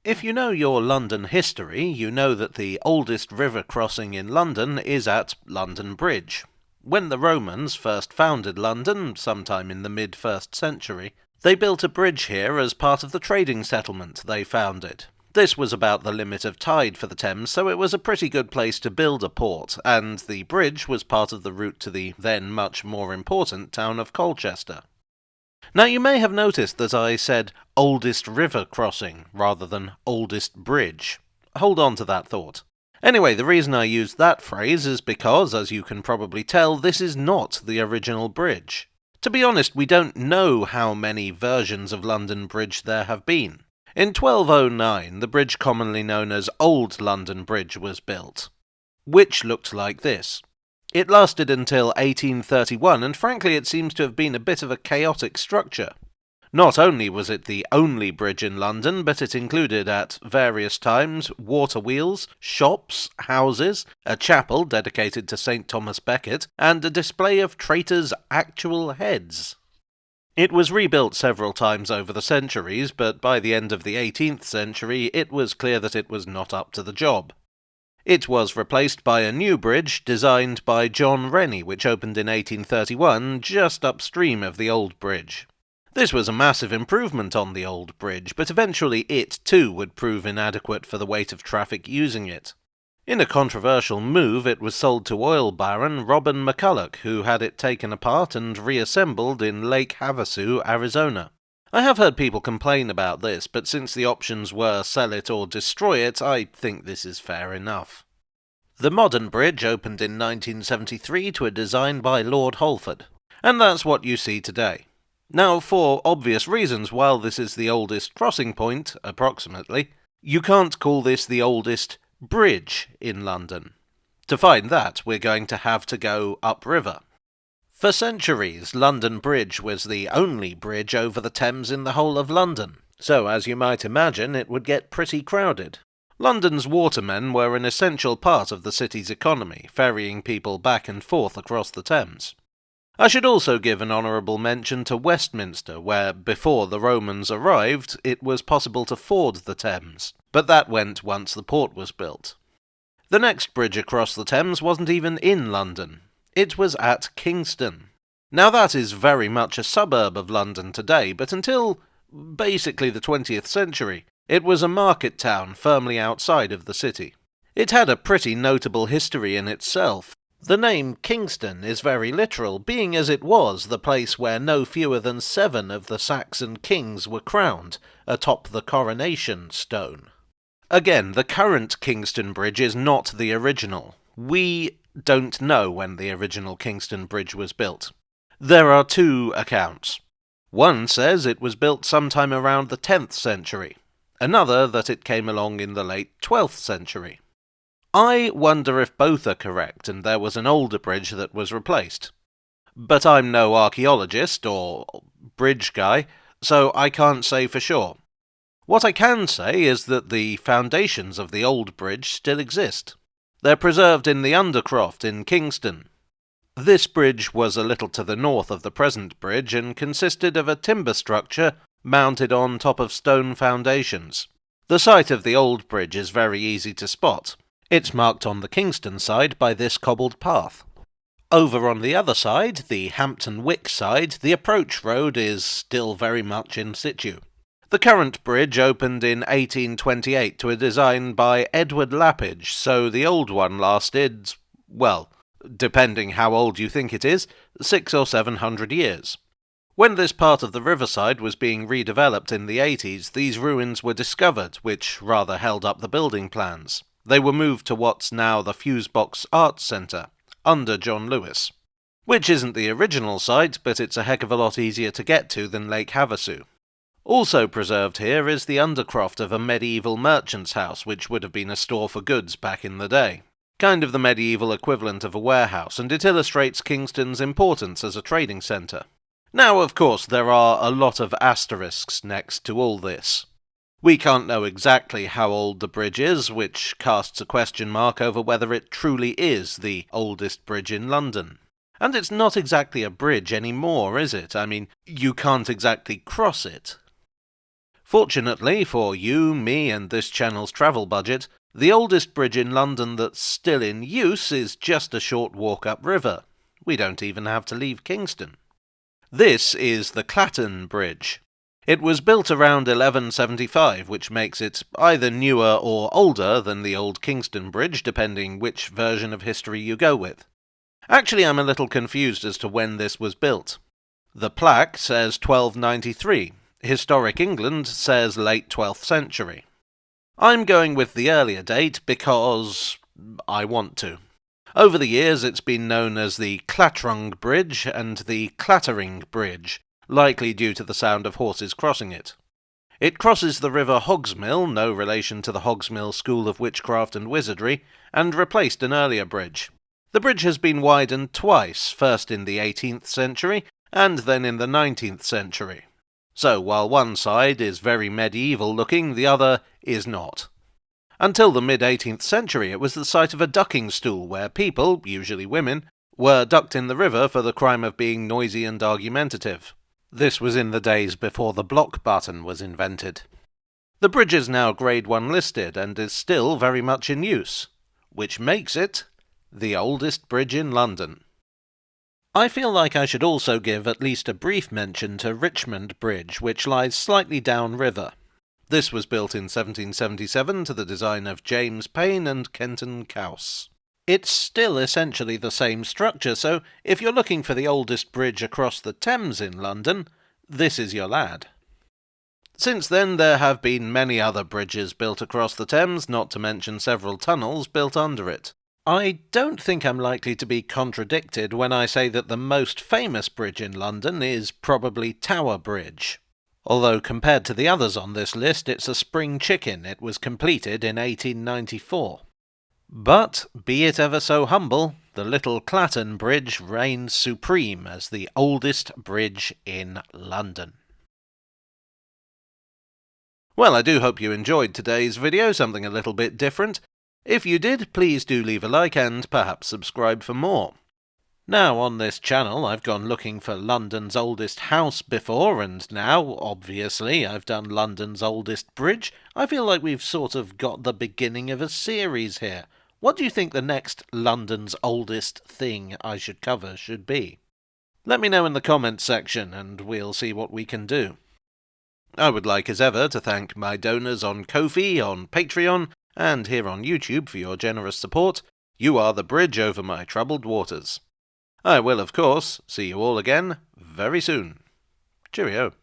If you know your London history, you know that the oldest river crossing in London is at London Bridge. When the Romans first founded London, sometime in the mid-1st century, they built a bridge here as part of the trading settlement they founded. This was about the limit of tide for the Thames, so it was a pretty good place to build a port, and the bridge was part of the route to the then much more important town of Colchester. Now, you may have noticed that I said oldest river crossing rather than oldest bridge. Hold on to that thought. Anyway, the reason I used that phrase is because, as you can probably tell, this is not the original bridge. To be honest, we don't know how many versions of London Bridge there have been. In 1209, the bridge commonly known as Old London Bridge was built, which looked like this. It lasted until 1831, and frankly it seems to have been a bit of a chaotic structure. Not only was it the only bridge in London, but it included at various times water wheels, shops, houses, a chapel dedicated to St. Thomas Becket, and a display of traitors' actual heads. It was rebuilt several times over the centuries, but by the end of the 18th century it was clear that it was not up to the job. It was replaced by a new bridge designed by John Rennie, which opened in 1831, just upstream of the old bridge. This was a massive improvement on the old bridge, but eventually it too would prove inadequate for the weight of traffic using it. In a controversial move, it was sold to oil baron Robin McCulloch, who had it taken apart and reassembled in Lake Havasu, Arizona. I have heard people complain about this, but since the options were sell it or destroy it, I think this is fair enough. The modern bridge opened in 1973 to a design by Lord Holford, and that's what you see today. Now, for obvious reasons, while this is the oldest crossing point, approximately, you can't call this the oldest bridge in London. To find that, we're going to have to go upriver. For centuries, London Bridge was the only bridge over the Thames in the whole of London, so as you might imagine, it would get pretty crowded. London's watermen were an essential part of the city's economy, ferrying people back and forth across the Thames. I should also give an honourable mention to Westminster, where, before the Romans arrived, it was possible to ford the Thames, but that went once the port was built. The next bridge across the Thames wasn't even in London. It was at Kingston. Now that is very much a suburb of London today, but until basically the 20th century, it was a market town firmly outside of the city. It had a pretty notable history in itself. The name Kingston is very literal, being as it was the place where no fewer than 7 of the Saxon kings were crowned, atop the coronation stone. Again, the current Kingston Bridge is not the original. We don't know when the original Kingston Bridge was built. There are 2 accounts. One says it was built sometime around the 10th century, another that it came along in the late 12th century. I wonder if both are correct and there was an older bridge that was replaced. But I'm no archaeologist or bridge guy, so I can't say for sure. What I can say is that the foundations of the old bridge still exist. They're preserved in the Undercroft in Kingston. This bridge was a little to the north of the present bridge and consisted of a timber structure mounted on top of stone foundations. The site of the old bridge is very easy to spot. It's marked on the Kingston side by this cobbled path. Over on the other side, the Hampton Wick side, the approach road is still very much in situ. The current bridge opened in 1828 to a design by Edward Lappage, so the old one lasted, well, depending how old you think it is, 600 or 700 years. When this part of the riverside was being redeveloped in the 80s, these ruins were discovered, which rather held up the building plans. They were moved to what's now the Fusebox Arts Centre, under John Lewis. Which isn't the original site, but it's a heck of a lot easier to get to than Lake Havasu. Also preserved here is the undercroft of a medieval merchant's house, which would have been a store for goods back in the day. Kind of the medieval equivalent of a warehouse, and it illustrates Kingston's importance as a trading centre. Now, of course, there are a lot of asterisks next to all this. We can't know exactly how old the bridge is, which casts a question mark over whether it truly is the oldest bridge in London. And it's not exactly a bridge anymore, is it? I mean, you can't exactly cross it. Fortunately for you, me, and this channel's travel budget, the oldest bridge in London that's still in use is just a short walk upriver. We don't even have to leave Kingston. This is the Clatton Bridge. It was built around 1175, which makes it either newer or older than the old Kingston Bridge, depending which version of history you go with. Actually, I'm a little confused as to when this was built. The plaque says 1293. Historic England says late 12th century. I'm going with the earlier date because I want to. Over the years, it's been known as the Clattrung Bridge and the Clattering Bridge, likely due to the sound of horses crossing it. It crosses the river Hogsmill, no relation to the Hogsmill School of Witchcraft and Wizardry, and replaced an earlier bridge. The bridge has been widened twice, first in the 18th century and then in the 19th century. So while one side is very medieval looking, the other is not. Until the mid-18th century, it was the site of a ducking stool where people, usually women, were ducked in the river for the crime of being noisy and argumentative. This was in the days before the block button was invented. The bridge is now Grade 1 listed and is still very much in use, which makes it the oldest bridge in London. I feel like I should also give at least a brief mention to Richmond Bridge, which lies slightly downriver. This was built in 1777 to the design of James Payn and Kenton Cowse. It's still essentially the same structure, so if you're looking for the oldest bridge across the Thames in London, this is your lad. Since then, there have been many other bridges built across the Thames, not to mention several tunnels built under it. I don't think I'm likely to be contradicted when I say that the most famous bridge in London is probably Tower Bridge. Although compared to the others on this list, it's a spring chicken. It was completed in 1894. But, be it ever so humble, the little Clatton Bridge reigns supreme as the oldest bridge in London. Well, I do hope you enjoyed today's video, something a little bit different. If you did, please do leave a like and perhaps subscribe for more. Now, on this channel, I've gone looking for London's oldest house before, and now, obviously, I've done London's oldest bridge. I feel like we've sort of got the beginning of a series here. What do you think the next London's oldest thing I should cover should be? Let me know in the comments section, and we'll see what we can do. I would like, as ever, to thank my donors on Ko-fi, on Patreon, and here on YouTube for your generous support. You are the bridge over my troubled waters. I will, of course, see you all again very soon. Cheerio.